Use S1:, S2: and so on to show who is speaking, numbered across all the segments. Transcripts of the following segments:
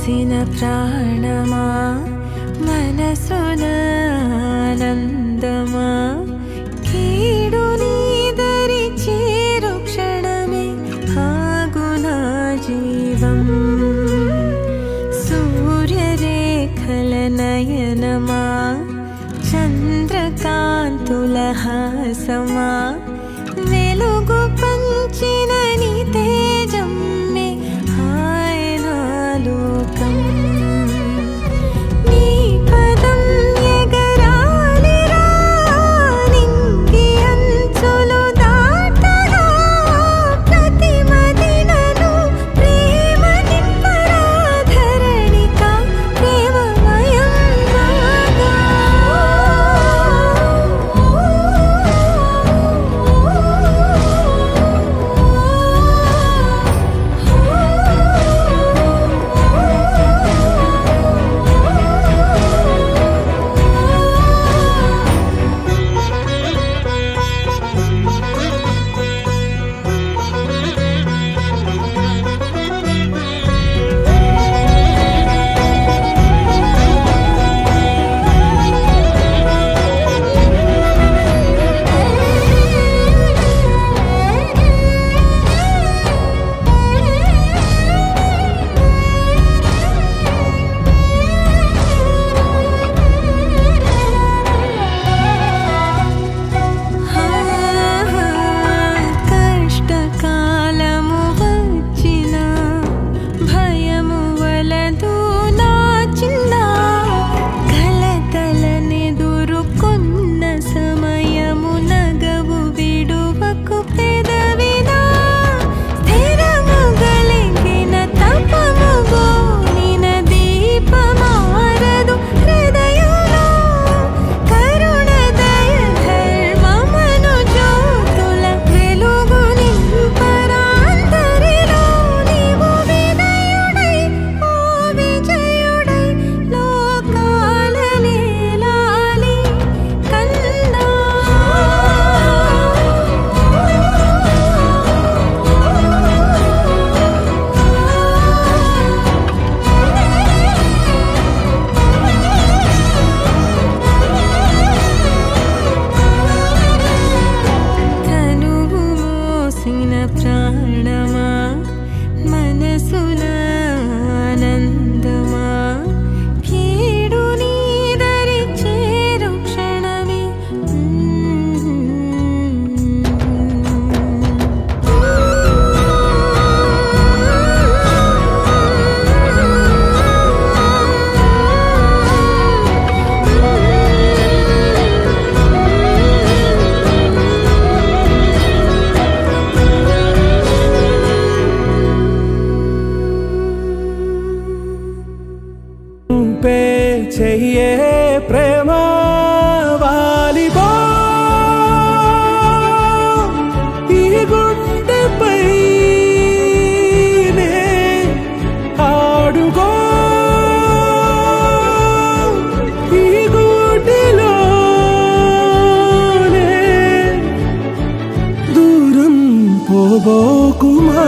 S1: మోసిన ప్రాణమా మనసున ఆనందమా కీడు నీదరి చేరు క్షణమే ఆగునా జీవం సూర్యరేఖల నయనమా చంద్రకాంతుల హాసమా వెలుగు పంచిన నీ తేజం మే ఆయన లోకం నీ పదం ఎగరాలిరా నింగి అంచులు దాటగా ప్రతి మదినను ప్రేమ నింపరా ధరణిక ప్రేమమయం రాగా ప్రాణమా మనసున ఆనందమా కీడు నీదరి చేరు క్షణమే
S2: చెయ్యే ప్రేమ వాలిబో ఈ గుండెపై ఆడుగో ఈ గుడిలోనే దూరం పోబోకుమా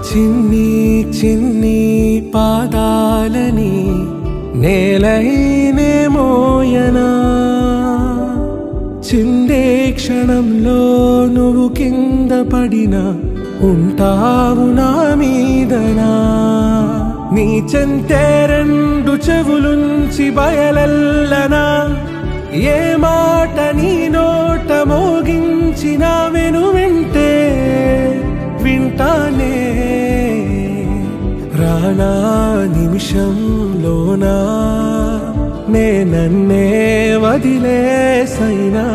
S2: చిన్ని చిన్ని పాదాలని నేలైనే మోయనా చిందే క్షణంలో నువ్వు కింద పడినా ఉంటావు నా మీదనా నీ చెంతే రెండు చెవులుంచి బయలెల్లనా ఏ మాట నీ నోట మోగించినా వెను వింటే వింటానే రానా నిమిషంలోనా నే నన్నే వదిలేసైనా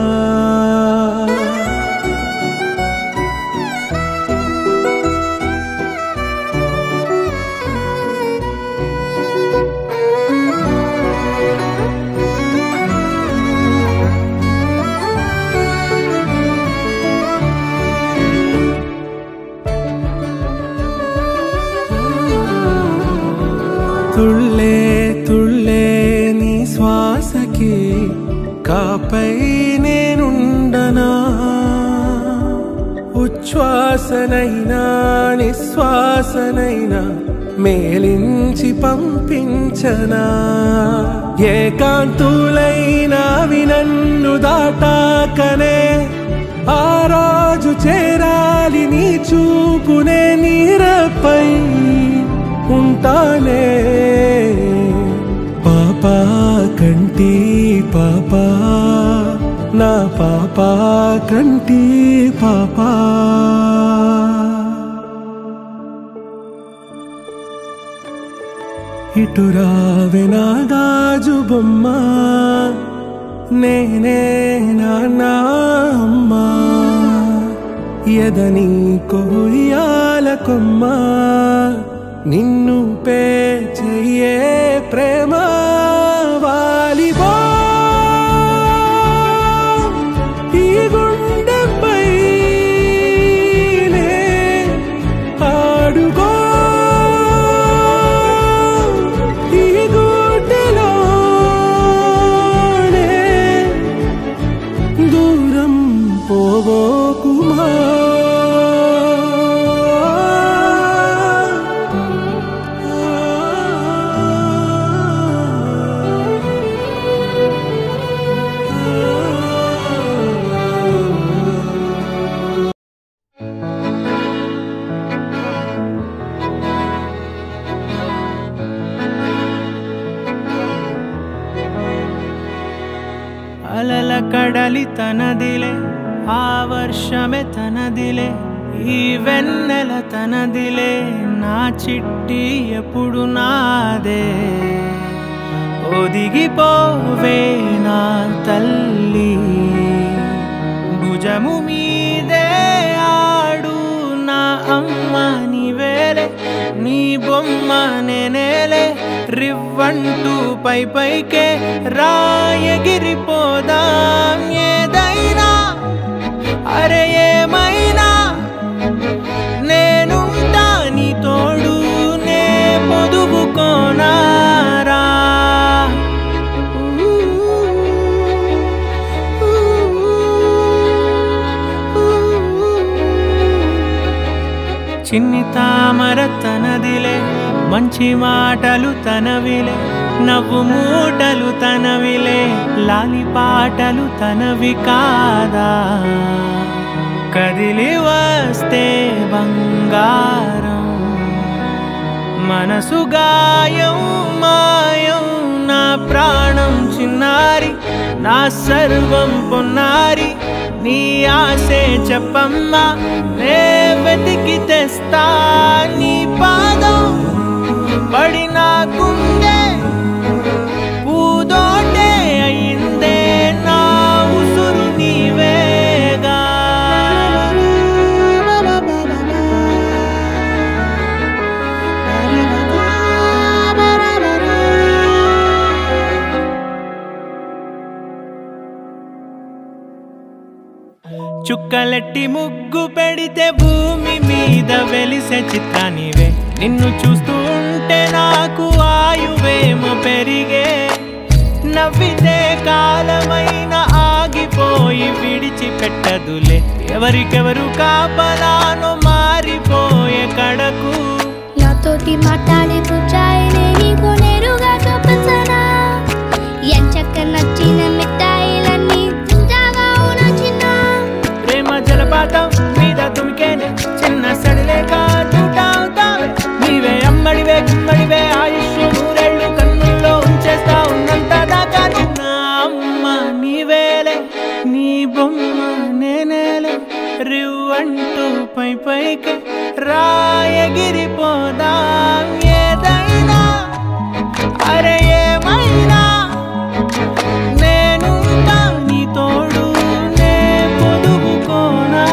S2: శ్వాసనైనా నిశ్వాసనైనా మేలించి పంపించనా ఏకాంతులైనవి నన్ను దాటాకనే ఆ రోజు చేరాలి నీ చూపునే నీరపై ఉంటానే పాపా కంటి పాపా నా పాపా కంటి పాపా ఇటురావే నా గాజు బొమ్మ నేనే నాన్న అమ్మ ఎదని కొయ్యాల కొమ్మ నిన్ను పే చెయ్యే ప్రేమ వాలిబో ఈ గుండెపై ఆడుగో ఈ గుడ్డలోనే దూరం పోవోకుమా
S3: అలల కడలి తనదిలే ఆ వర్షమే తనదిలే ఈ వెన్నెల తనదిలే నా చిట్టి ఎప్పుడు నాదే ఒదిగిపోవే నా తల్లి భుజము మీదే ఆడు నా అమ్మ నీవేలే నీ బొమ్మ నేనేలే రివ్వంటూ పై పైకే రాయగిరిపోదాం ఏదైనా అరే ఏమైనా నేనుంటా నీ తోడు నే పొదుపుకోనారా చిన్ని తామర తనదిలే మంచి మాటలు తనవిలే నవ్వు మూటలు తనవిలే లాలి పాటలు తనవి కాదా కదిలి వస్తే బంగారం మనసు గాయం మాయం నా ప్రాణం చిన్నారి నా సర్వం పొన్నారి నీ ఆశే చెప్పమ్మా నే వెతికి తెస్తా నీ పాదం పడిన గుండె పూదోటే అయిందే నా ఉసురు నీవేగా చుక్కలెట్టి ముగ్గు పెడితే భూమి మీద వెలిసే చిత్రానివే నిన్ను చూస్తూ ఉంటే నాకు ఆయువేమో పెరిగే నవ్వితే కాలమైన ఆగిపోయి విడిచిపెట్టదులే ఎవరికెవరు కాపలానో మారిపోయే కడకు
S4: నాతోటి మాట్లాడే పుచ్చాయినే నీకు నేరుగా చూపించనా ఎంచక్క నచ్చిన మిఠాయిలన్నీ తింటాగా నచ్చిన
S3: ప్రేమ జలపాతం మీద తుమికేనే చిన్న సడిలేక చూటావుతావే నీవే అమ్మడివే గుమ్మడివే ఆయుష్ నూరేళ్ళు కన్నుల్లో ఉంచేస్తా ఉన్నంత దాకా నా అమ్మ నీవేలే నీ బొమ్మ నేనేలే రివ్వంటూ పై పైకి రాయగిరిపోదాం ఏదైనా అరే ఏమైనా నేనుంటా నీ తోడు నే పొదుపుకోనారా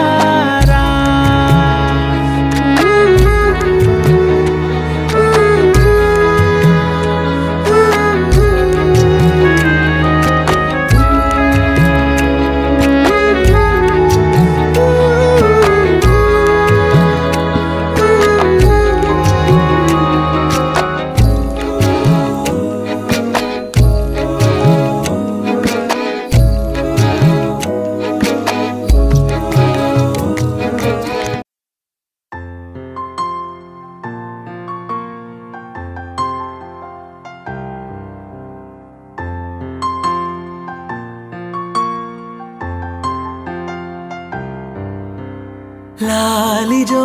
S2: లాలిజో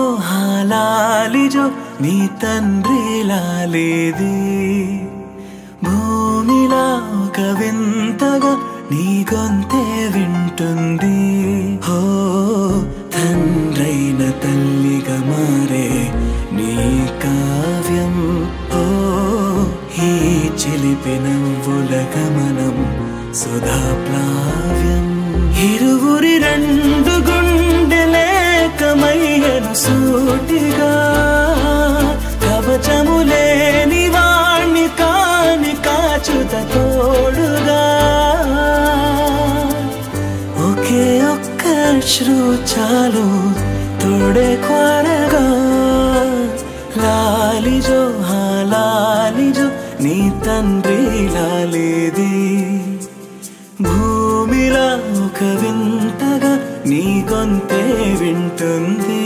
S2: లాలిజో నీ తండ్రి లాలేది భూమిలా ఒక వింతగా నీ గొంతే వింటుంది హో తండ్రైన తల్లిగా మారే నీ కావ్యం హో ఈ చిలిపి నవ్వుల గమనం సుధా ప్లావ్యం ఇరువురి రెండు గుండెలేకమయ్యను సూటిగా కవచములేని వాణ్ణి కాని కాచుత తోడుగా ఒకే ఒక్క అశ్రు చాలు తోడే క్వారగా లాలిజో లాలిజో నీ తండ్రి లాలేది భూమిలా ఒక వింతగా నీ గొంతే వింటుంది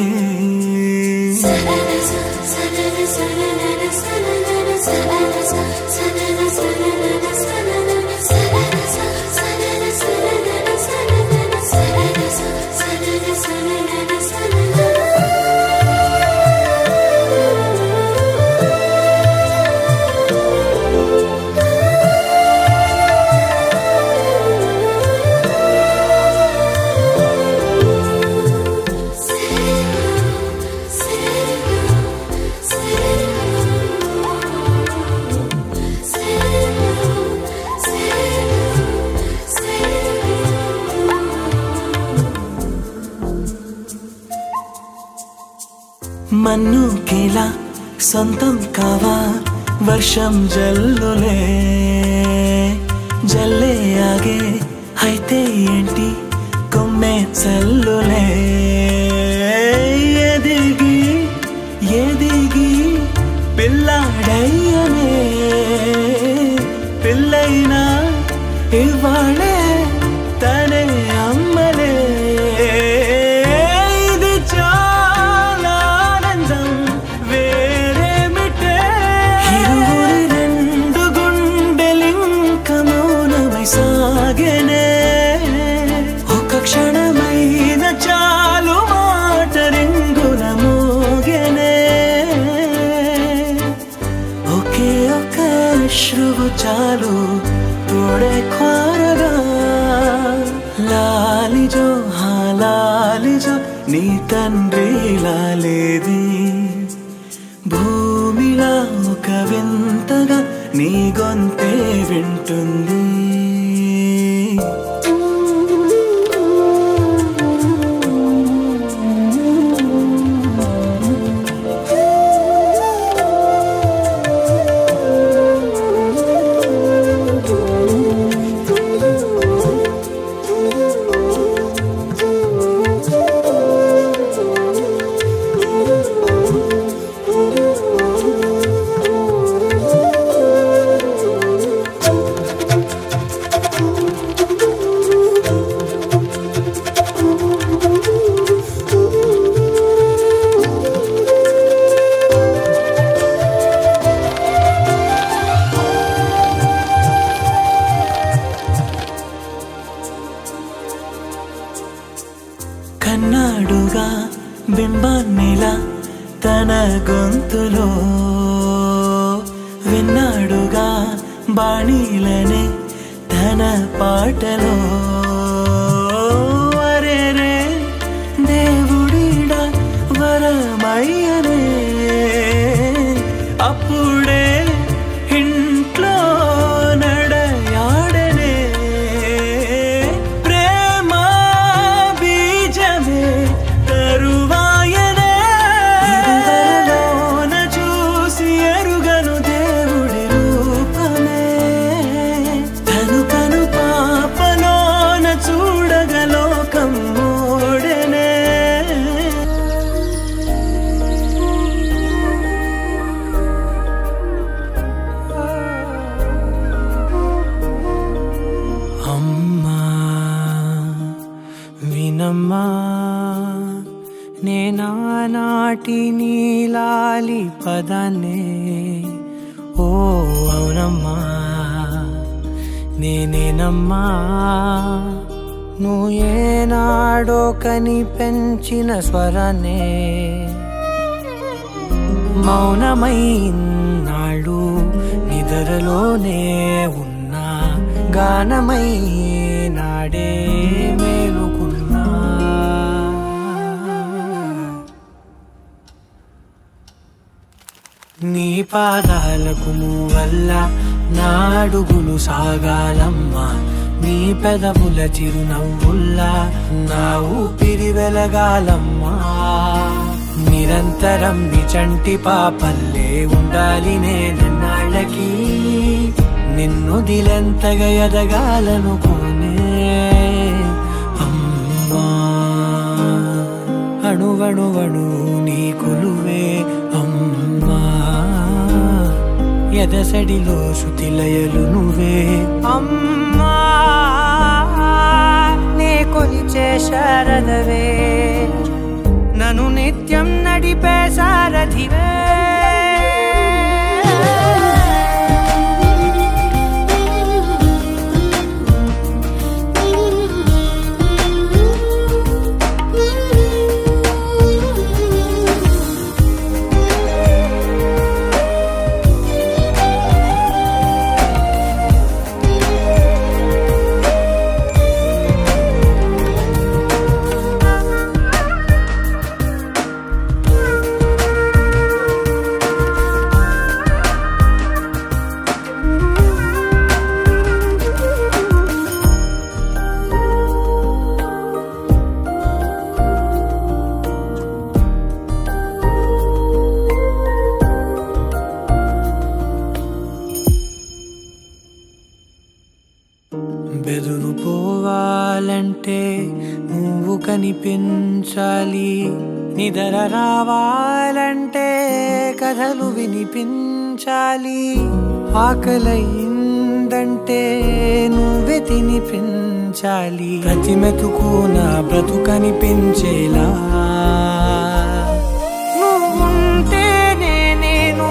S2: మన్ను కేలా సొంతం కావా వర్షం జల్లులే జల్లే ఆగే అయితే ఏంటి కొమ్మే చల్లులే ఎదిగి ఎదిగి పిల్లాడయ్యనే పిల్లైనా ఇవాళే తనే అమ్మలే సాగనే ఒక క్షణమైన చాలు మాట రింగుల మోగనే ఒకే ఒక అశ్రువు చాలు తోడే క్వారగా లాలిజో లాలిజో నీ తండ్రి లాలేది భూమిలా ఒక వింతగా నీ గొంతే వింటుంది కన్నాడుగా బింబాన్నిలా తన గొంతులో విన్నాడుగా బాణీలనే తన పాటలో వరేరే దేవుడిడా వరమయ్యనే అప్పుడే ఇంట్లో నడయాడనే ప్రేమ బీజమే తరువాయనే ఇదివరలోన చూసి ఎరుగను దేవుడి రూపమే తను కను పాపలోన చూడగలోకం మోడనే వినమ్మా నేనానాటి నీలాలి పదాన్నే ఓ అవునమ్మా నేనేనమ్మా నువ్వు ఏనాడో కని పెంచిన స్వరాన్నే మౌనమైనాడు నిద్రలోనే ఉన్నా గానమై నాడే మేలుకున్నా. నీ పాదాలకు నువ్వల్ల నా అడుగులు సాగాలమ్మా, నీ పెదవుల చిరునవ్వుల్లా నా ఊపిరి వెలగాలమ్మా. నిరంతరం నీ చంటి పాపల్లే ఉండాలి నేనన్నాళ్ళకి, నిన్ను దిలెంతగా ఎదగాలనుకోనే అమ్మా. అణువణువణు నీ కొలువే అమ్మా, ఎదసడిలో శృతిలయలు నువ్వే అమ్మా. నే కొలిచే శారదవే, నన్ను నిత్యం నడిపే సారథివే. బెదురుపోవాలంటే నువ్వు కనిపించాలి, నిద్ర రావాలంటే కథలు వినిపించాలి, ఆకలయిందంటే నువ్వే తినిపించాలి, ప్రతి మెతుకు నా బ్రతుకనిపించేలా. నువ్వుంటేనే నేను,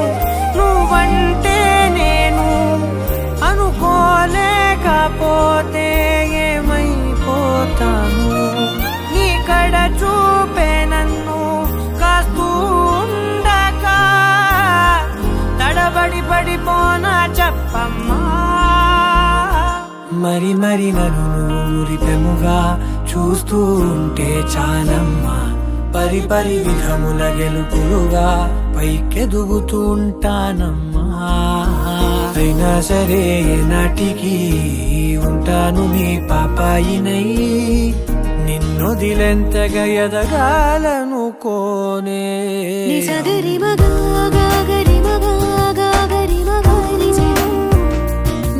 S2: నువ్వంటే నేను, అనుకోలేకపోతే ఏమైపోతాను. నీ కడ చూపే నన్ను కాస్తూ ఉండక తడబడి పడిపోనా చెప్పమ్మా. మరి మరి నన్ను ఊరిపెముగా చూస్తూ ఉంటే చాలమ్మా, పరి పరి విధముల గెలుపులుగా పైకెదుగుతూ ఉంటానమ్మా. అయినా సరే నాటికి ఉంటాను నీ పాపాయినై, నిన్ను దిలెంతగా ఎదగాలనుకోనే.
S1: నిజగరి మగా గాగరి మగా గాగరి మగా నిజరి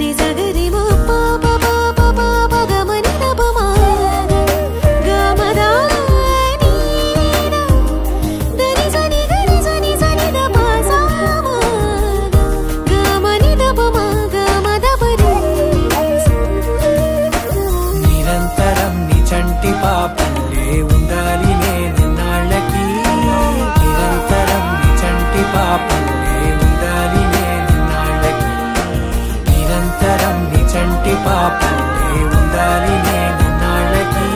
S1: నిజగరి మా పాప పాప పాప గమని దపమా గమదా నీనా దరి సని గరి సని సని దపా సామా గమని దపమా గమదపరి.
S2: నిరంతరం నీ చంటి పాపల్లే ఉండాలి నేనన్నాళ్ళకి, నిరంతరం నీ చంటి పాపల్లే ఉండాలి నేనన్నాళ్ళకి, నిరంతరం నీ చంటి పాపల్లే ఉండాలి నేనన్నాళ్ళకి,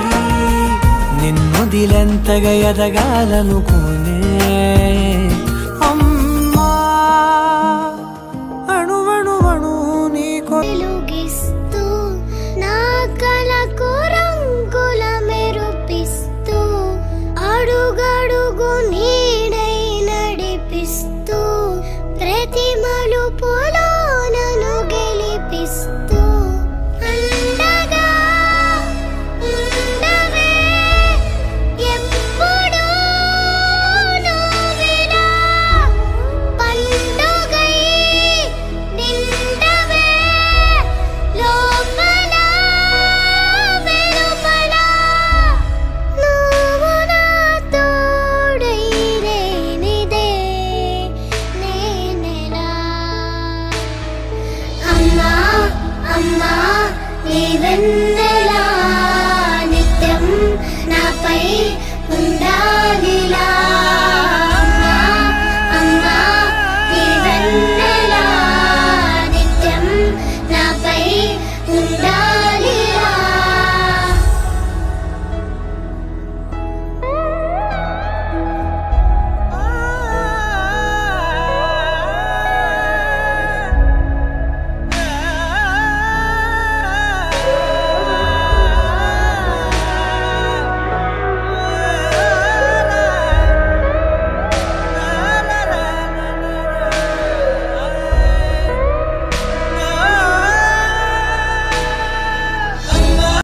S2: నిన్ను దిలెంతగా ఎదగాలనుకోని.